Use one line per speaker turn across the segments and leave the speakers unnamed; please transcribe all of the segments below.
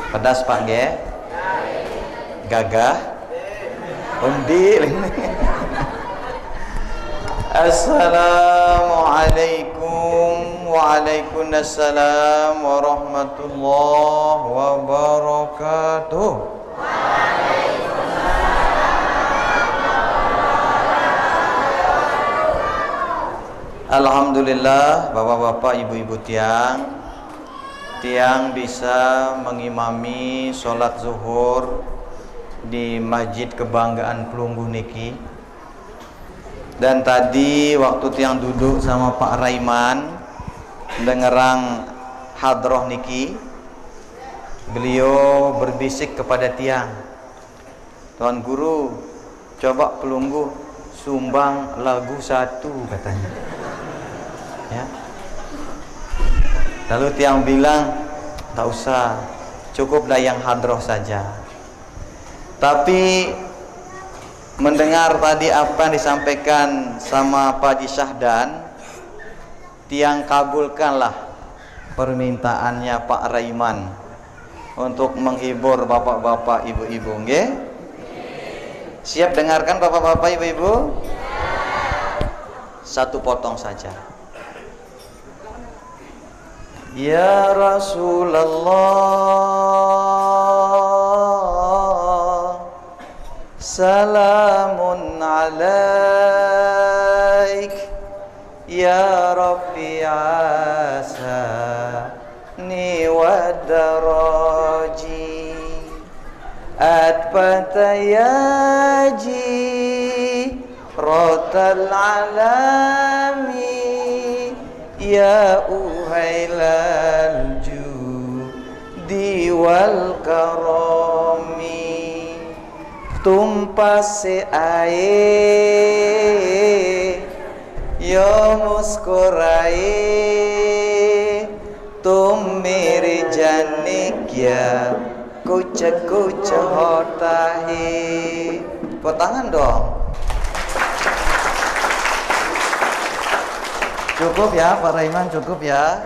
Pedas Pak Ge? Gagah? Undi. Assalamualaikum waalaikumsalam warahmatullahi wabarakatuh. Alhamdulillah, bapak-bapak, ibu-ibu tiang bisa mengimami sholat zuhur di Masjid Kebanggaan Pelunggu niki. Dan tadi waktu tiang duduk sama Pak Raiman dengerang hadroh niki, beliau berbisik kepada tiang, Tuan Guru, coba Pelunggu sumbang lagu satu, katanya. Ya. Lalu tiang bilang, tak usah, cukuplah yang hadroh saja. Tapi mendengar tadi apa yang disampaikan sama Pak Haji Syahdan, tiang kabulkanlah permintaannya Pak Raiman untuk menghibur bapak-bapak, ibu-ibu. Nggih? Siap dengarkan bapak-bapak, ibu-ibu? Satu potong saja. Ya Rasulullah, salamun alaik, ya Rabbi asani wa daraji, atpatayaji rotal alami, ya uhailal judi wal karami, tumpas se ae yo muskurae, tum mere janik ya kucha kucha hotahe. Kau tangan dong. Cukup ya Pak Raiman, cukup ya.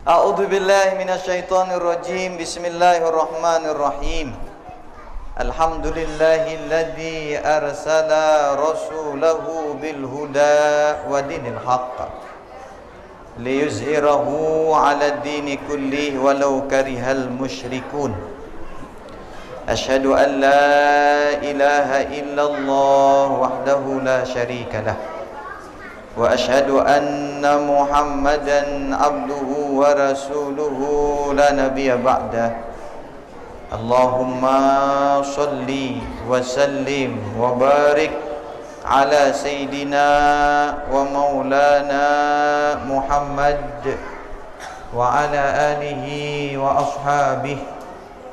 A'udzu billahi minasyaitonir rajim. Bismillahirrahmanirrahim. Alhamdulillahilladzi arsala rasulahu bil huda wa dinil haqq liyuzhirahu 'ala ad-dini kullihi walau karihal musyrikun. Asyhadu an la ilaha illallah wahdahu la syarika lah. Wa asyhadu anna Muhammadan abduhu wa rasuluhu la nabiyya ba'dah. Allahumma shalli wa sallim wa barik ala sayyidina wa maulana Muhammad wa ala alihi wa ashabihi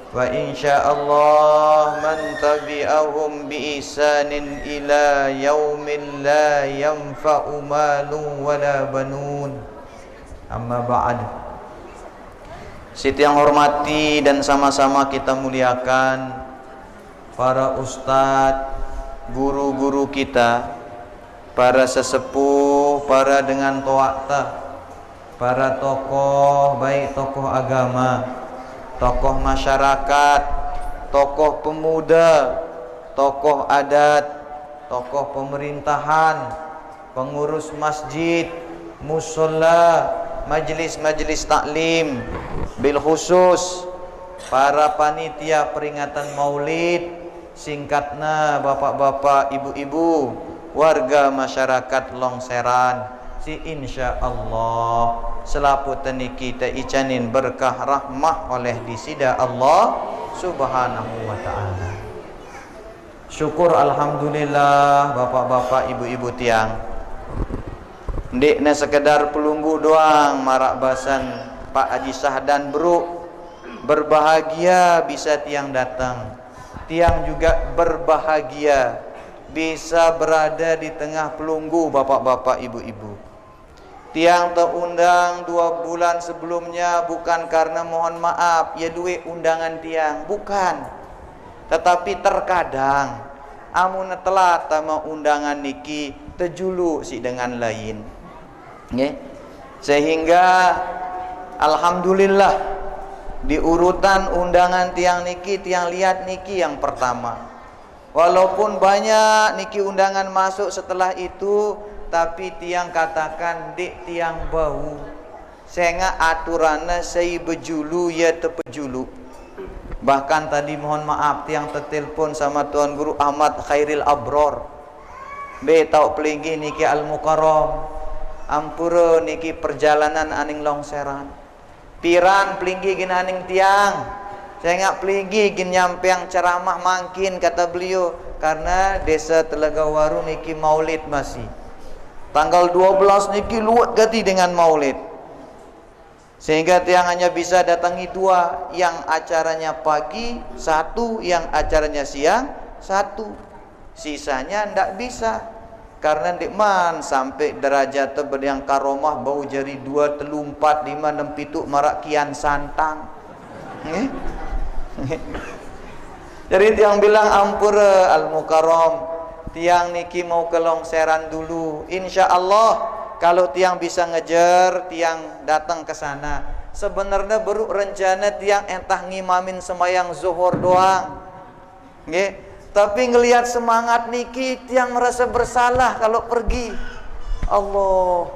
wa insyaallah man tabi'ahum bi ihsanin ila yaumin la yanfa'u malun wala banun. Amma ba'd. Siti yang hormati dan sama-sama kita muliakan para ustadz, guru-guru kita, para sesepuh, para dengan to'ata, para tokoh, baik tokoh agama, tokoh masyarakat, tokoh pemuda, tokoh adat, tokoh pemerintahan, pengurus masjid, musholla, majelis-majelis taklim, bil khusus para panitia peringatan Maulid, singkatnya bapak-bapak, ibu-ibu, warga masyarakat Longseran. Si insyaallah selaputan kita icanin berkah rahmah oleh disida Allah subhanahu wa ta'ala. Syukur alhamdulillah bapak-bapak, ibu-ibu tiang. Ndekna sekedar pelunggu doang marak basan Pak Haji Syahdan bro. Berbahagia bisa tiang datang. Tiang juga berbahagia bisa berada di tengah pelunggu bapak-bapak, ibu-ibu. Tiang terundang 2 bulan sebelumnya bukan karena mohon maaf ya duit undangan tiang, bukan. Tetapi terkadang amun telat sama undangan niki terjulu si dengan lain. Nggih. Sehingga alhamdulillah Di urutan undangan tiang niki, tiang lihat niki yang pertama. Walaupun banyak niki undangan masuk setelah itu, tapi tiang katakan dek tiang bau. Sehingga aturannya saya bejulu ya tepejulu. Bahkan tadi mohon maaf tiang tertelpon sama Tuan Guru Ahmad Khairil Abror. Be tau pelinggi niki Al-Mukarram. Ampura niki perjalanan aning longseran. Piran pelinggi gin aning tiang. Saya nggak pelinggi gin nyampeang ceramah mangkin kata beliau, karena desa Telagawaru niki maulid masih. Tanggal 12 niki luat gati dengan maulid. Sehingga tiang hanya bisa datangi 2, yang acaranya pagi 1, yang acaranya siang 1. Sisanya ndak bisa. Karena ndikman sampai derajat yang karomah bau jari 2, 3, 4, 5, 6, 7 marak kian santang. Jadi tiang bilang ampura Al-Mukarram, tiang niki mau ke longseran dulu. Insya Allah kalau tiang bisa ngejar, tiang datang ke sana. Sebenarnya baru rencana tiang entah ngimamin sembahyang zuhur doang. Nggih. Tapi ngelihat semangat niki, tiang merasa bersalah kalau pergi. Allah,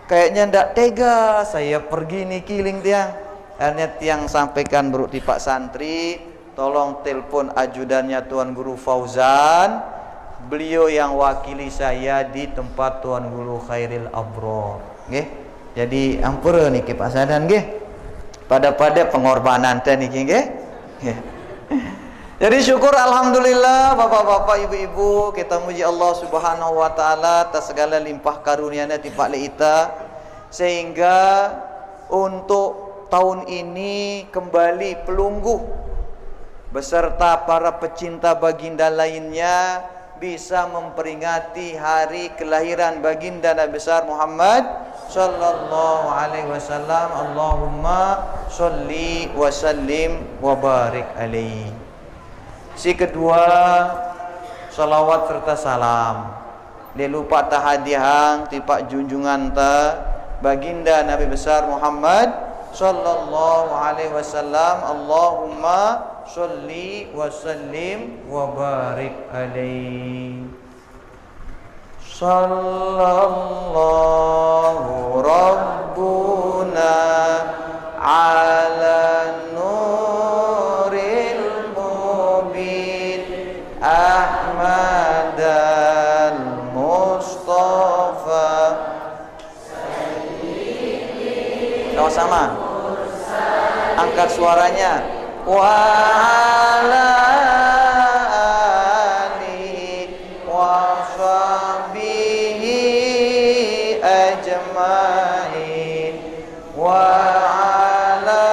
kayaknya ndak tega saya pergi niki ling tiang. Akhirnya tiang sampaikan bro di Pak Santri, tolong telepon ajudannya Tuan Guru Fauzan. Beliau yang wakili saya di tempat Tuan Guru Khairil Abror. Nggih. Jadi ampura niki Pak Sadan nggih. Pada pengorbanan teh niki nggih. Jadi syukur alhamdulillah bapak-bapak ibu-ibu, kita muji Allah Subhanahu wa taala atas segala limpah karunia-Nya di Pak Leita, sehingga untuk tahun ini kembali pelungguh beserta para pecinta baginda lainnya bisa memperingati hari kelahiran baginda Nabi besar Muhammad sallallahu alaihi wasallam. Allahumma sholli wa sallim wa barik alaihi. Si kedua, salawat serta salam. Dia lupa tahadihang tipak junjungan ta baginda Nabi besar Muhammad sallallahu alaihi wasallam. Allahumma sholli wa sallim wa barik alaihi. Sallallahu rabbuna ala nuril mubin Ahmad al-Mustafa. Sama-sama angkat suaranya. Wa ala alihi wa sahbihi ajmain. Wa ala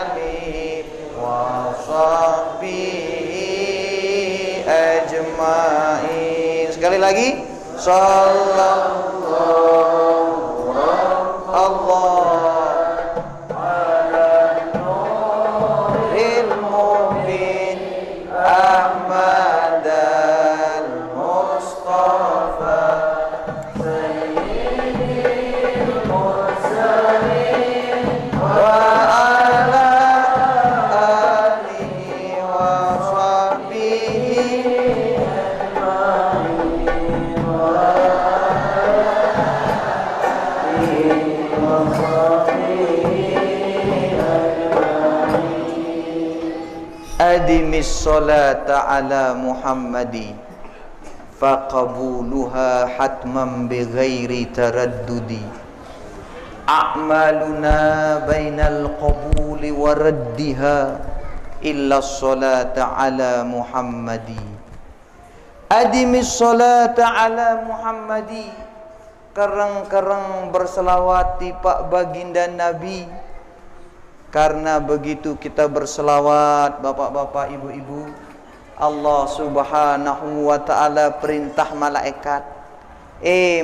alihi wa sahbihi ajmain. Sekali lagi. Sallallahu Allah Ahmad al-Mustafa Sayyidil Mursalin wa ala alihi wa sahbihi ajma'in wa alihi wa sahbihi ajma'in. Adimis salata ala Muhammadi faqabuluha hatman bighairi taraddudi. A'maluna bainal qabuli wa raddiha illa salata ala Muhammadi. Adimis salata ala Muhammadi, kerang-kerang berselawat di Pak baginda Nabi. Karena begitu kita berselawat, bapak-bapak, ibu-ibu, Allah Subhanahu wa ta'ala perintah malaikat.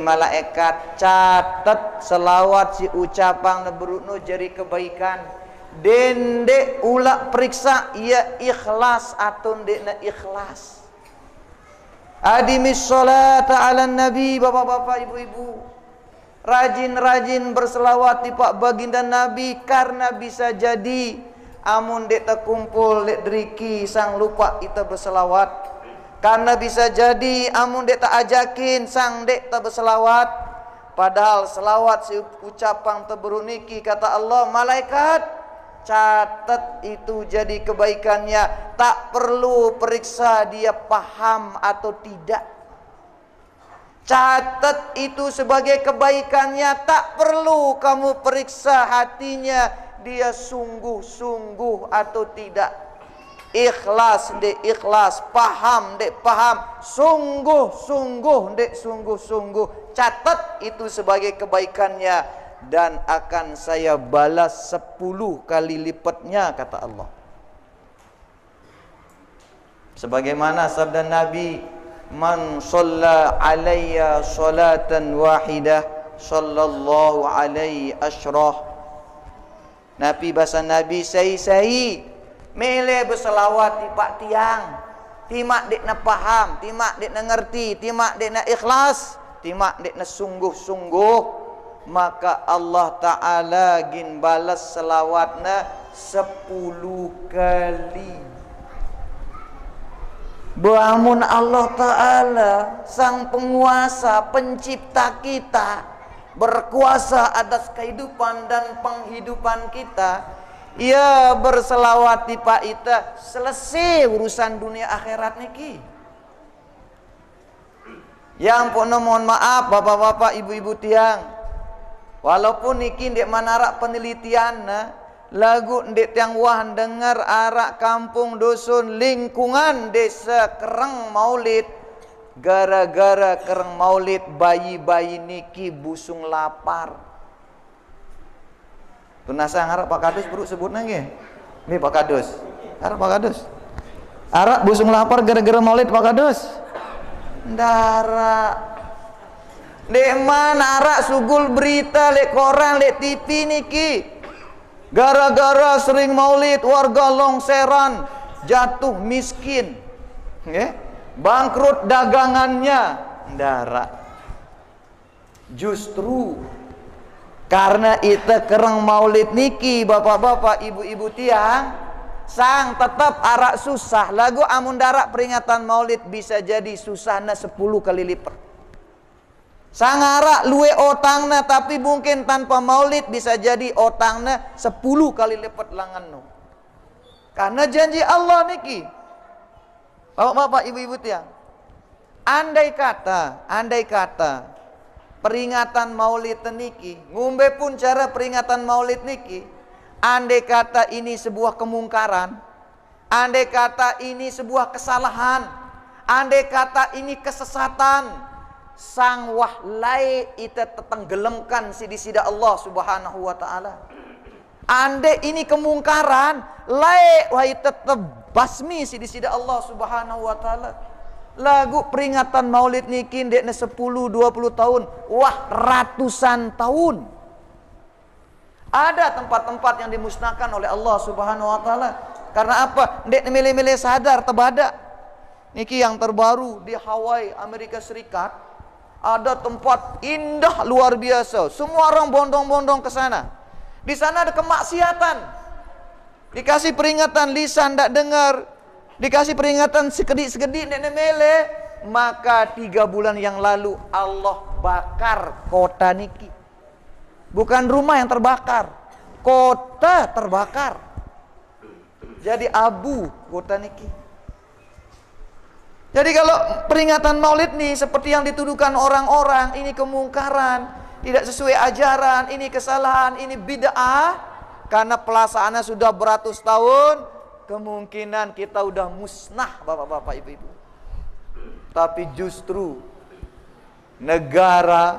Malaikat catat selawat si ucapan neberutno jari kebaikan. Dendek ulak periksa ia ikhlas atau ndekna ikhlas. Adimis salata ala nabi, bapak-bapak, ibu-ibu. rajin-rajin berselawat di Pak Baginda Nabi, karena bisa jadi amun dek terkumpul dek deriki sang lupa kita berselawat, karena bisa jadi amun dek tak ajakin sang dek tak berselawat. Padahal selawat si ucapan teberuniki, kata Allah, malaikat catat itu jadi kebaikannya, tak perlu periksa dia paham atau tidak. Catat itu sebagai kebaikannya, tak perlu kamu periksa hatinya, dia sungguh-sungguh atau tidak. Ikhlas dek ikhlas, paham dek paham, sungguh-sungguh dek sungguh-sungguh. Catat itu sebagai kebaikannya, dan akan saya balas 10 kali lipatnya, kata Allah. Sebagaimana sabda Nabi, man shalla alayya salatan wahidah sallallahu alaihi asyrah. Nabi bahasa Nabi sai mele berselawat di pak tiang, timak dek na paham, timak dek na ngerti, timak dek na ikhlas, timak dek na sungguh-sungguh, maka Allah Ta'ala gin balas selawatna 10 kali. Bahmun Allah Ta'ala sang penguasa, pencipta kita, berkuasa atas kehidupan dan penghidupan kita, ia berselawat di pak ita, selesai urusan dunia akhirat niki. Yang pun mohon maaf bapak-bapak, ibu-ibu tiang, walaupun niki ndek manarak penelitian lagu ndek tiang wah dengar arak kampung dusun lingkungan desa Kereng Maulid, gara-gara Kereng Maulid bayi-bayi niki busung lapar. Tunasa harap Pak Kadus buruk sebut nage. Nih Pak Kadus. Harap Pak Kadus. Arak busung lapar gara-gara Maulid Pak Kadus. Ndara. Dek mana arak sugul berita lek koran lek TV niki. Gara-gara sering Maulid warga longseran, jatuh miskin. Nggih. Bangkrut dagangannya. Ndara. Justru karena itu Kereng Maulid niki bapak-bapak, ibu-ibu tiang, sang tetap arak susah. Lagu amun darak peringatan Maulid bisa jadi susahna 10 kali lipat. Sang arak luwe otangna, tapi mungkin tanpa Maulid bisa jadi otangna 10 kali lipat langannu. Karena janji Allah niki. Bapak-bapak, ibu-ibu tiang, andai kata peringatan Maulid niki, ngumbe pun cara peringatan Maulid niki, andai kata ini sebuah kemungkaran, andai kata ini sebuah kesalahan, andai kata ini kesesatan, sang wahlai ita tetenggelamkan sida Allah Subhanahu wa taala. Andai ini kemungkaran, lai wahai tetep basmi sida Allah Subhanahu wa taala. Lagu peringatan Maulid niki ndekne 10-20 tahun, wah ratusan tahun. Ada tempat-tempat yang dimusnahkan oleh Allah Subhanahu wa taala. Karena apa? Ndekne milih-milih sadar tebada. Niki yang terbaru di Hawaii, Amerika Serikat, ada tempat indah luar biasa. Semua orang bondong-bondong ke sana. Di sana ada kemaksiatan. Dikasih peringatan lisan ndak dengar, dikasih peringatan sekedik-sekedik nenek mele, maka 3 bulan yang lalu Allah bakar kota niki. Bukan rumah yang terbakar, kota terbakar. Jadi abu kota niki. Jadi kalau peringatan Maulid nih seperti yang dituduhkan orang-orang, ini kemungkaran, tidak sesuai ajaran, ini kesalahan, ini bid'ah, karena pelaksanaannya sudah beratus tahun, kemungkinan kita udah musnah bapak-bapak ibu-ibu. Tapi justru negara,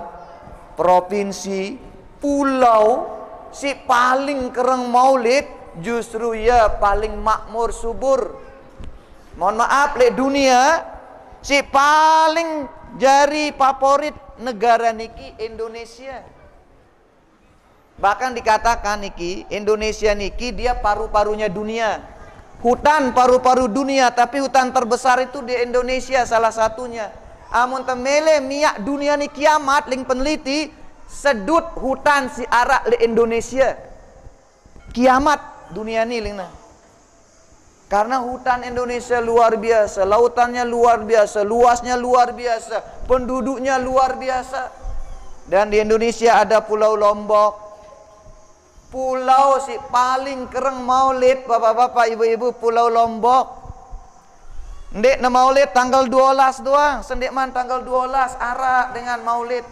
provinsi, pulau si paling kereng Maulid justru ya paling makmur subur. Mohon maaf le dunia si paling jari favorit negara niki Indonesia. Bahkan dikatakan niki Indonesia niki dia paru-parunya dunia. Hutan paru-paru dunia, tapi hutan terbesar itu di Indonesia salah satunya. Amun temele miak dunia ni kiamat ling peneliti sedut hutan si arak di Indonesia. Kiamat dunia ni lina. Karena hutan Indonesia luar biasa, lautannya luar biasa, luasnya luar biasa, penduduknya luar biasa. Dan di Indonesia ada Pulau Lombok. Pulau si paling kereng maulid, bapak-bapak, ibu-ibu, Pulau Lombok. Ndek na maulid tanggal 12 doang, sendekman tanggal 12 arak dengan maulid.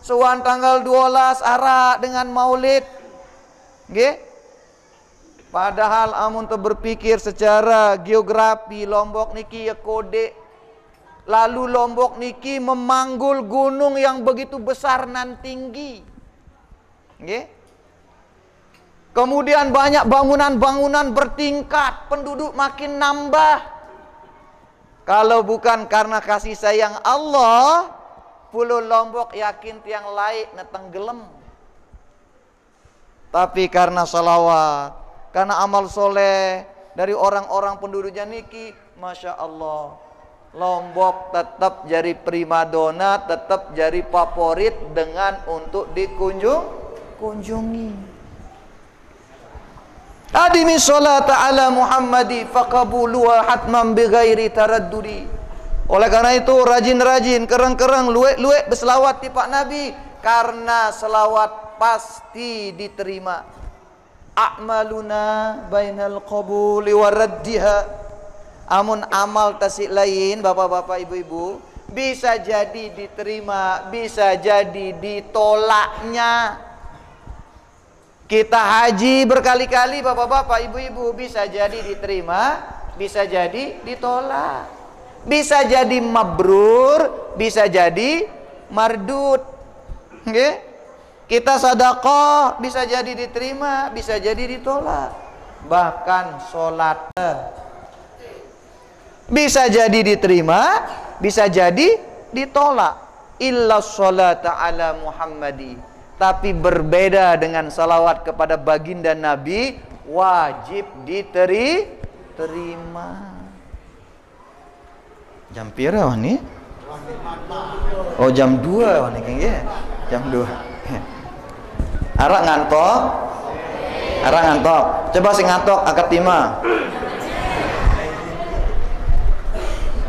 Suan tanggal 12 arak dengan maulid. Nggih? Padahal amun tu berpikir secara geografi, Lombok niki ya kode. Lalu Lombok niki memanggul gunung yang begitu besar nan tinggi. Nggih? Kemudian banyak bangunan-bangunan bertingkat, penduduk makin nambah. Kalau bukan karena kasih sayang Allah, Pulau Lombok yakin tiang laik na tenggelam. Tapi karena salawat, karena amal soleh dari orang-orang penduduknya niki, Masya Allah, Lombok tetap jadi primadona, tetap jadi favorit dengan untuk dikunjungi. Adimi sholata ala Muhammadi faqabuluha hatman bighairi taraddudi. Oleh karena itu rajin-rajin, kereng-kereng, luek-luek berselawat di Pak Nabi, karena selawat pasti diterima. A'maluna bainal qabuli wa raddiha. Amun amal tasik lain, bapak-bapak, ibu-ibu, bisa jadi diterima, bisa jadi ditolaknya. Kita haji berkali-kali, bapak-bapak, ibu-ibu, bisa jadi diterima, bisa jadi ditolak. Bisa jadi mabrur, bisa jadi mardud. Okay? Kita sedekah, bisa jadi diterima, bisa jadi ditolak. Bahkan sholat bisa jadi diterima, bisa jadi ditolak. Illa sholata ala Muhammadi. Tapi berbeda dengan salawat kepada baginda Nabi, wajib diterima. Jam pira wah ni? Oh jam 2 wah ni kan ya? Jam 2. Arak ngantok? Arak ngantok. Coba sing ngantok akad timah.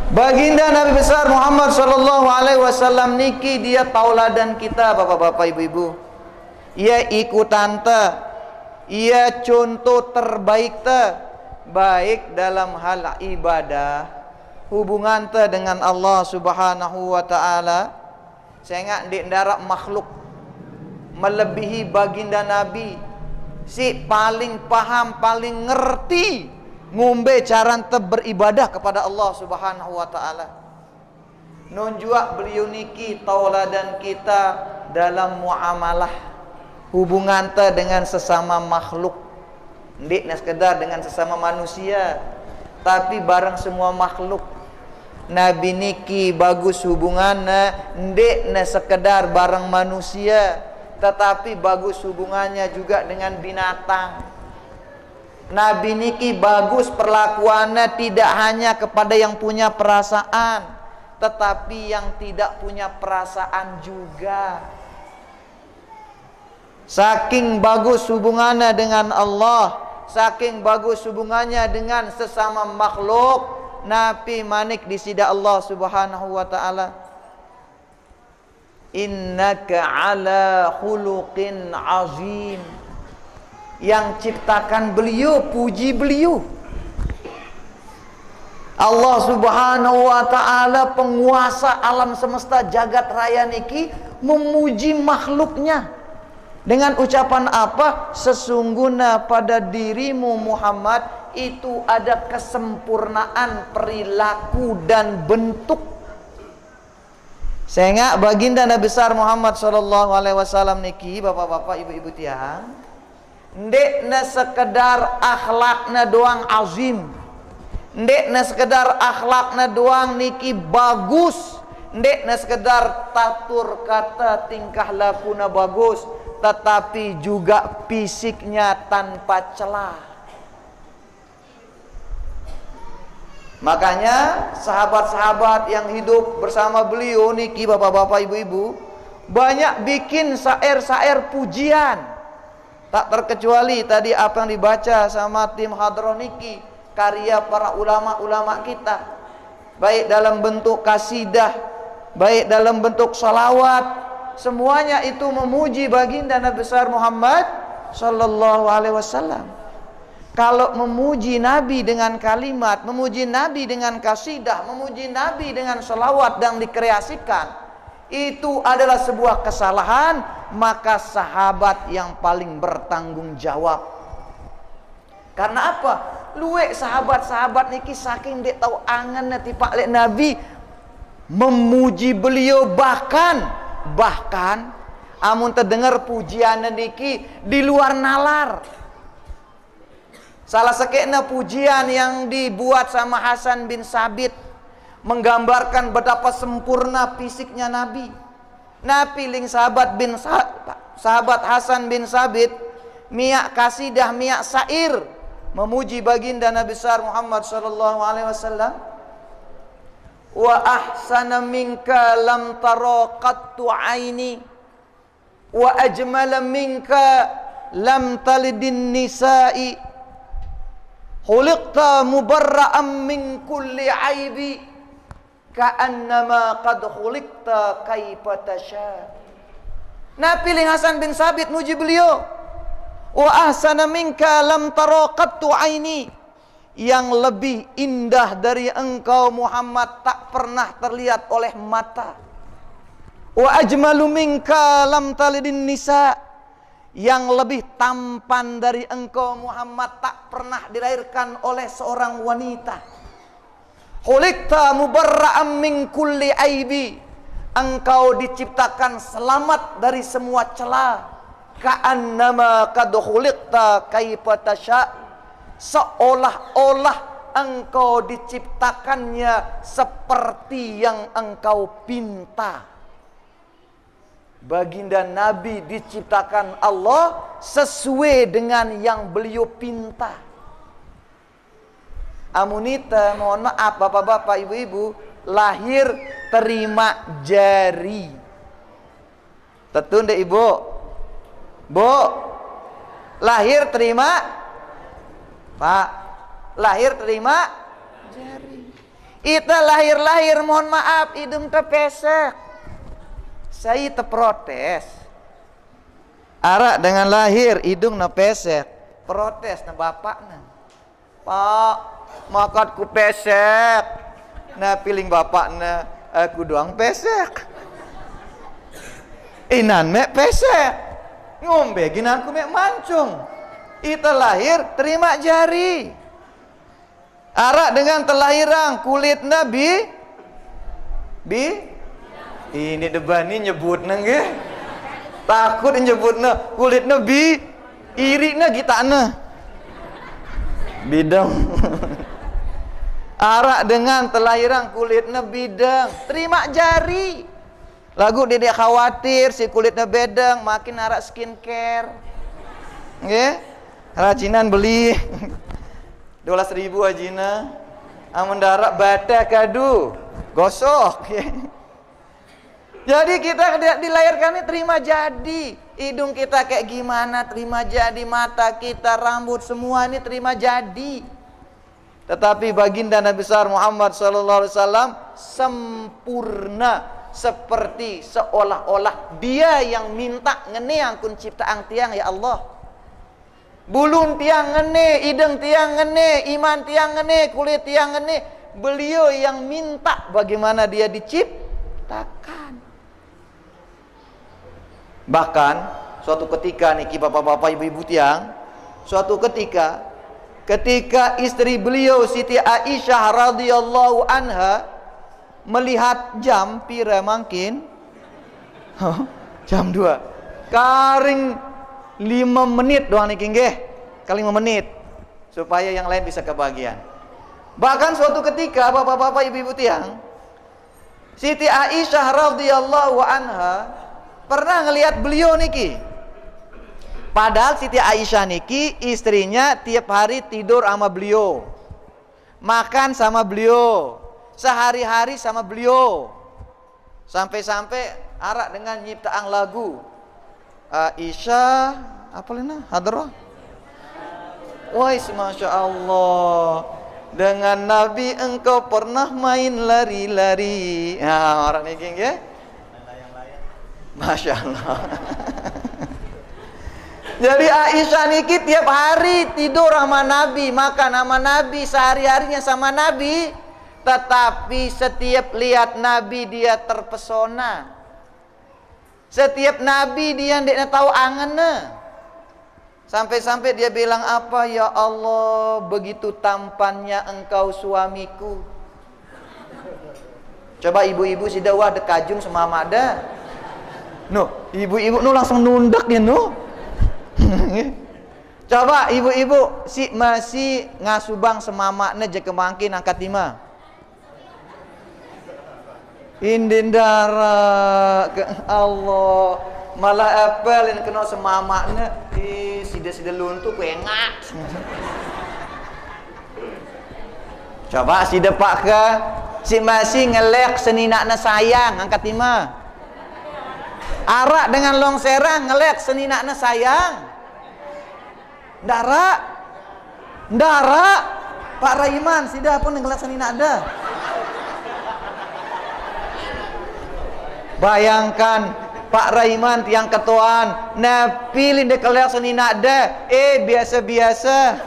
Baginda Nabi besar Muhammad sallallahu alaihi wasallam niki dia tauladan kita, bapak-bapak, ibu-ibu. Ia ikutan te, ia contoh terbaik te, baik dalam hal ibadah, hubungan te dengan Allah Subhanahu wa taala. Saya ndik ndarak makhluk melebihi baginda Nabi. Si paling paham, paling ngerti ngombe cara beribadah kepada Allah Subhanahu wa taala. Nunjuk beliau niki tauladan kita dalam muamalah, hubungan te dengan sesama makhluk. Ndik na sekedar dengan sesama manusia, tapi bareng semua makhluk. Nabi niki bagus hubungannya ndik na sekedar bareng manusia, tetapi bagus hubungannya juga dengan binatang. Nabi niki bagus perlakuannya tidak hanya kepada yang punya perasaan, tetapi yang tidak punya perasaan juga. Saking bagus hubungannya dengan Allah, saking bagus hubungannya dengan sesama makhluk, Nabi manik di sida Allah Subhanahu wa taala. Innaka ala khuluqin azim. Yang ciptakan beliau, puji beliau. Allah Subhanahu wa taala penguasa alam semesta jagat raya niki memuji makhluknya dengan ucapan apa? Sesungguhnya pada dirimu Muhammad itu ada kesempurnaan perilaku dan bentuk. Sehingga baginda Nabi besar Muhammad sallallahu alaihi wasallam niki, bapak-bapak, ibu-ibu tiang, ndek na sekedar akhlakna doang azim, ndek na sekedar akhlakna doang niki bagus, ndek na sekedar tatur kata tingkah lakuna bagus, tetapi juga fisiknya tanpa celah. Makanya sahabat-sahabat yang hidup bersama beliau niki, bapak-bapak, ibu-ibu, banyak bikin syair-syair pujian. Tak terkecuali tadi apa yang dibaca sama tim Hadroniki, karya para ulama-ulama kita, baik dalam bentuk kasidah, baik dalam bentuk salawat, semuanya itu memuji baginda Nabi besar Muhammad sallallahu alaihi wasallam. Kalau memuji Nabi dengan kalimat, memuji Nabi dengan kasidah, memuji Nabi dengan salawat yang dikreasikan, itu adalah sebuah kesalahan, maka sahabat yang paling bertanggung jawab. Karena apa? Luwek sahabat-sahabat niki saking dek tahu angan nanti Pak Lek Nabi memuji beliau, bahkan amun terdengar pujian niki di luar nalar. Salah sekena pujian yang dibuat sama Hasan bin Sabit menggambarkan betapa sempurna fisiknya Nabi. Nabi ling sahabat Hasan bin Sabit miak kasidah, miak syair memuji baginda Nabi besar Muhammad sallallahu alaihi wasallam. Wa ahsana minka lam tara qattu aini wa ajmala minka lam talidin nisa'i khuliqta mubarra'an min kulli aibi ka'annama qad khuliqta kaifa tasha. Nabi ling Hasan bin Sabit muji beliau, wa ahsana minka lam tara qattu aini, yang lebih indah dari engkau Muhammad tak pernah terlihat oleh mata. Wa ajmalu minka lam talidin nisa, yang lebih tampan dari engkau Muhammad tak pernah dilahirkan oleh seorang wanita. Khuliqta mubarra'an min kulli aibi, engkau diciptakan selamat dari semua celah. Ka'annama qad khuliqta kaifa tasha, seolah-olah engkau diciptakannya seperti yang engkau pinta. Baginda Nabi diciptakan Allah sesuai dengan yang beliau pinta. Amunita, mohon maaf bapak-bapak, ibu-ibu, lahir terima jari. Tetun deh ibu, bu, lahir terima, pak, lahir terima jari. Ita lahir mohon maaf hidung terpesek, saya terprotes. Arak dengan lahir hidung pesek, protes na bapak na, pak, makatku pesek. Nah piling bapak na, aku doang pesek. Inan mek pesek, ngombe ginanku mek mancung. Ita lahir terima jari. Arak dengan telahiran kulit Nabi, ini debani nyebut nengge, takut nyebut na kulit Nabi, iri na kita na bidang. Arak dengan telahiran kulitnya bidang, terima jari. Lagu dia khawatir si kulitnya bedang, makin arak skincare. Nggih? Rajinan beli 12.000 ajina. Amun darak bata kadu, gosok. Jadi kita dilahirkan ini terima jadi. Hidung kita kayak gimana terima jadi, mata kita, rambut semua ini terima jadi. Tetapi baginda Nabi besar Muhammad sallallahu alaihi wasallam sempurna, seperti seolah-olah dia yang minta ngene angkun ciptaan tiang ya Allah. Bulun tiang ngene, hidung tiang ngene, iman tiang ngene, kulit tiang ngene. Beliau yang minta bagaimana dia diciptakan. Bahkan suatu ketika niki bapak-bapak ibu-ibu tiang, suatu ketika istri beliau Siti Aisyah radhiyallahu anha melihat jam pira mangkin jam 2 karing 5 menit doang niki nggih, kali 5 menit supaya yang lain bisa kebagian. Bahkan suatu ketika bapak-bapak ibu-ibu tiang, Siti Aisyah radhiyallahu anha pernah ngelihat beliau niki. Padahal Siti Aisyah niki istrinya tiap hari tidur sama beliau, makan sama beliau, sehari-hari sama beliau. Sampai-sampai arak dengan nyiptaan lagu. Aisyah apa lena? Hadrah. Wais, masya Allah. Dengan Nabi engkau pernah main lari-lari. Nah, orang ini ya. Masya Allah. Jadi Aisyah niki tiap hari tidur sama Nabi, makan sama Nabi, sehari-harinya sama Nabi. Tetapi setiap lihat Nabi dia terpesona. Setiap Nabi dia tidak tahu angannya. Sampai-sampai dia bilang apa? Ya Allah, begitu tampannya engkau suamiku. Coba ibu-ibu sudah wah dekajung semama ada. No, ibu-ibu nu langsung nunduk ya no. Coba ibu-ibu si masih ngasubang semamakna je kemangkin angkat 5. Indindara ke Allah malah apel yang kena semamakna sida-sida luntuk engat. Coba si depak ke si masih ngelek seninakna sayang angkat 5. Arak dengan longserang ngelek seninakna sayang. Ndara Pak Raiman sidah pun ngelek seninak ada. Bayangkan Pak Raiman tiang ketuaan napilin dek kelek seninak ada. Biasa-biasa.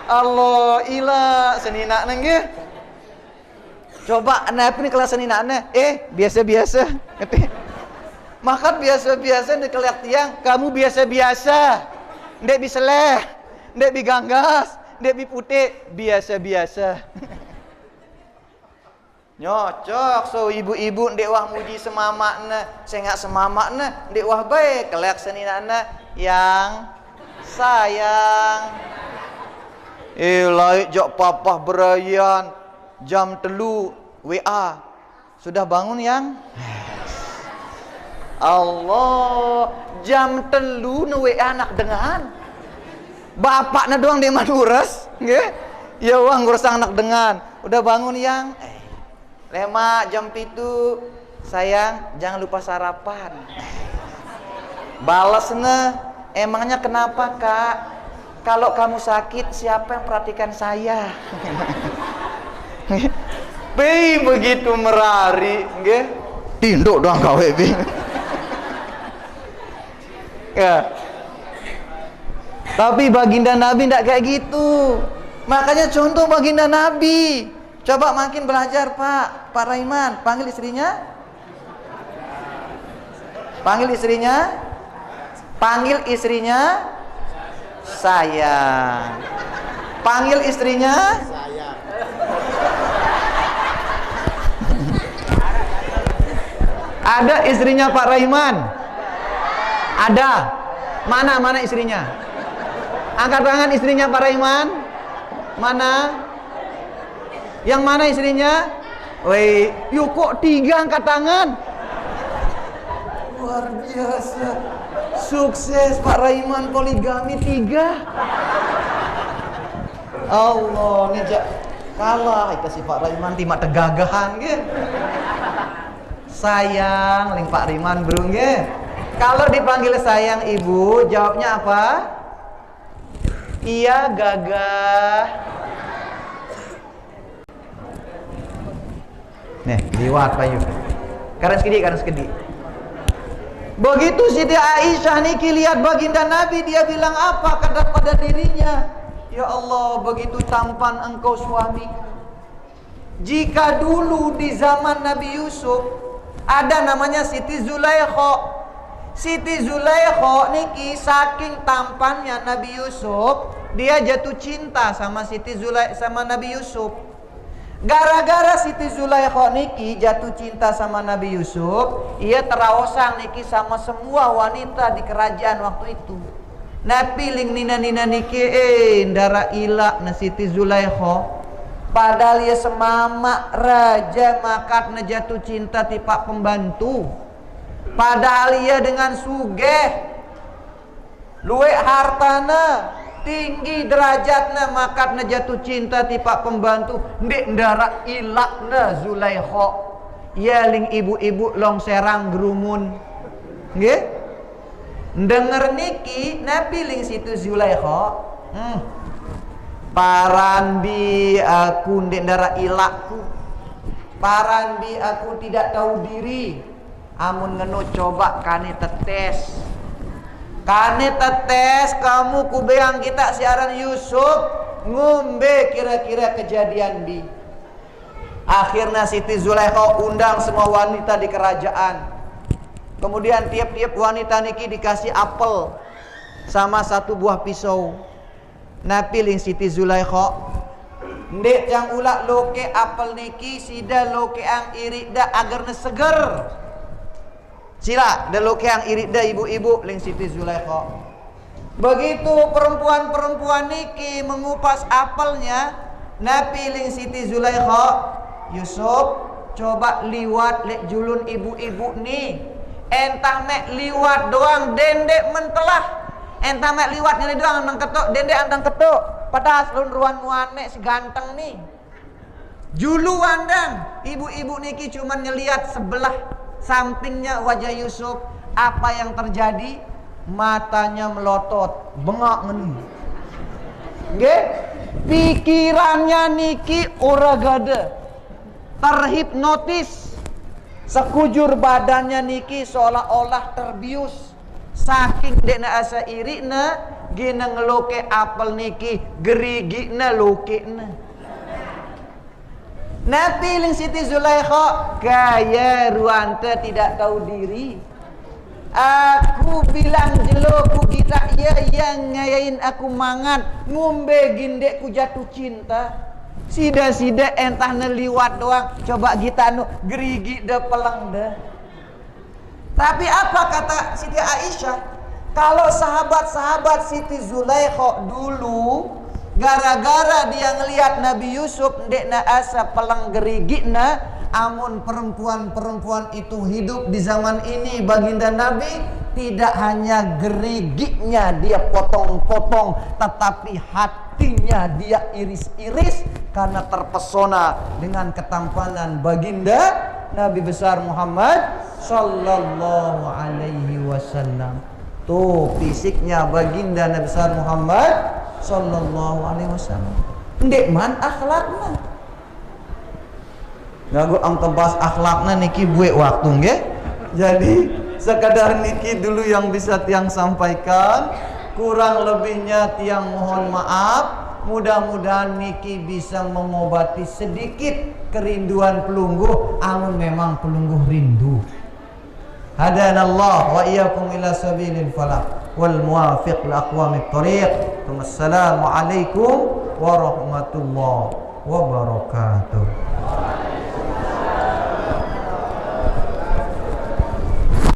Allah ilah seninak nengge. Coba napilin kelek seninak ada. Biasa-biasa. Makan biasa-biasa dek kelek tiang kamu biasa-biasa. Ndek biseleh, ndek biganggas, ndek biputih, biasa-biasa. Nyocok so ibu-ibu ndek wah muji semamakna, sengak semamakna, ndek wah baik kelek seninana yang sayang. Laik jok papah berayan jam 3 WA. Sudah bangun yang? Allah, jam 3 nu WA anak dengan bapaknya doang dia madures nggih ya wah ngurus anak dengan udah bangun yang lema jam 7 sayang jangan lupa sarapan balesnya emangnya kenapa kak kalau kamu sakit siapa yang perhatikan saya begitu merari nggih tinduk doang gawe ya. Tapi baginda Nabi tidak kayak gitu. Makanya contoh baginda Nabi. Coba makin belajar Pak Raiman. Panggil istrinya. Panggil istrinya sayang. Panggil istrinya sayang. Ada istrinya Pak Raiman? Ada. Mana istrinya? Angkat tangan istrinya Pak Raiman. Mana? Yang mana istrinya? Woi, yuk kok 3 angkat tangan? Luar biasa. Sukses Pak Raiman poligami 3. Allah, nih kalah itu si Pak Raiman timak tegagahan gitu. Sayang ling Pak Raiman bro nggih. Kalau dipanggil sayang ibu, jawabnya apa? Iya gagah. Nih, liwat payu. Karena sekedi. Begitu Siti Aisyah niki lihat baginda Nabi, dia bilang apa pada dirinya? Ya Allah, begitu tampan engkau suamiku. Jika dulu di zaman Nabi Yusuf ada namanya Siti Zulaikha. Siti Zulaikha niki saking tampannya Nabi Yusuf, dia jatuh cinta sama sama Nabi Yusuf. Gara-gara Siti Zulaikha niki jatuh cinta sama Nabi Yusuf, ia teraosang niki sama semua wanita di kerajaan waktu itu. Nabi ling nina niki ndara ilak na Siti Zulaikha. Padahal ia semama raja makat na jatuh cinta tipak pembantu. Padahal ia dengan sugeh luwek hartana tinggi derajatna makat na jatuh cinta tipak pembantu ndek ndara ilakna Zulaikha Ya ling ibu-ibu long serang gerumun. Nggih? Denger niki Nabi ling situ Zulaikha. Parambi aku ndek ndara ilakku. Parambi aku tidak tahu diri. Amun ngenu coba kane tetes. Kane tetes kamu kubeang kita siaran Yusuf ngombe kira-kira kejadian di. Akhirnya Siti Zulaikha undang semua wanita di kerajaan. Kemudian tiap-tiap wanita niki dikasih apel sama satu buah pisau. Nabi ling Siti Zulaikha ndek yang ulak loke apel niki sida loke ang irida agar seger. Sila da loke ang irida ibu-ibu ling Siti Zulaikha. Begitu perempuan-perempuan niki mengupas apelnya, Nabi ling Siti Zulaikha, Yusuf coba liwat lek julun ibu-ibu nih. Entah mek liwat doang dendek mentelah. Entah mek liwat nyali doang nang ketok dendek andang ketok. Padahal selun ruan muane si ganteng nih. Julu andang ibu-ibu niki cuman ngelihat sebelah sampingnya wajah Yusuf. Apa yang terjadi? Matanya melotot, bengak ngeni. Nggih? Pikirannya niki ora gada. Terhipnotis. Sekujur badannya niki seolah-olah terbius. Saking dekna asa irina gina ngeloke apel niki gerigina lokena. Nabi ling Siti Zulaikha kaya ruante tidak tahu diri. Aku bilang jelo ku kita ya yang ngayain aku mangan ngombe gindek ku jatuh cinta. Sida-sida entah neliwat doang coba kita nu gerigi de peleng de. Tapi apa kata Siti Aisyah? Kalau sahabat-sahabat Siti Zulaikha dulu gara-gara dia ngelihat Nabi Yusuf ndekna asa pelang gerigina, amun perempuan-perempuan itu hidup di zaman ini baginda Nabi tidak hanya gerigiknya dia potong-potong, tetapi hatinya dia iris-iris karena terpesona dengan ketampanan baginda Nabi besar Muhammad sallallahu alaihi wasallam. Tuh fisiknya baginda Nabi besar Muhammad sallallahu alaihi wasallam. Ndek man akhlakna. Ngago ang tebas akhlakna niki buek waktu nggih. Jadi sekadar niki dulu yang bisa tiang sampaikan. Kurang lebihnya tiang mohon maaf. Mudah-mudahan niki bisa mengobati sedikit kerinduan pelungguh, amun memang pelungguh rindu. Hadanallah wa iyyakum ila sabilil falah wal muwafiq li aqwamit thariq. Wassalamu alaikum warahmatullahi wabarakatuh.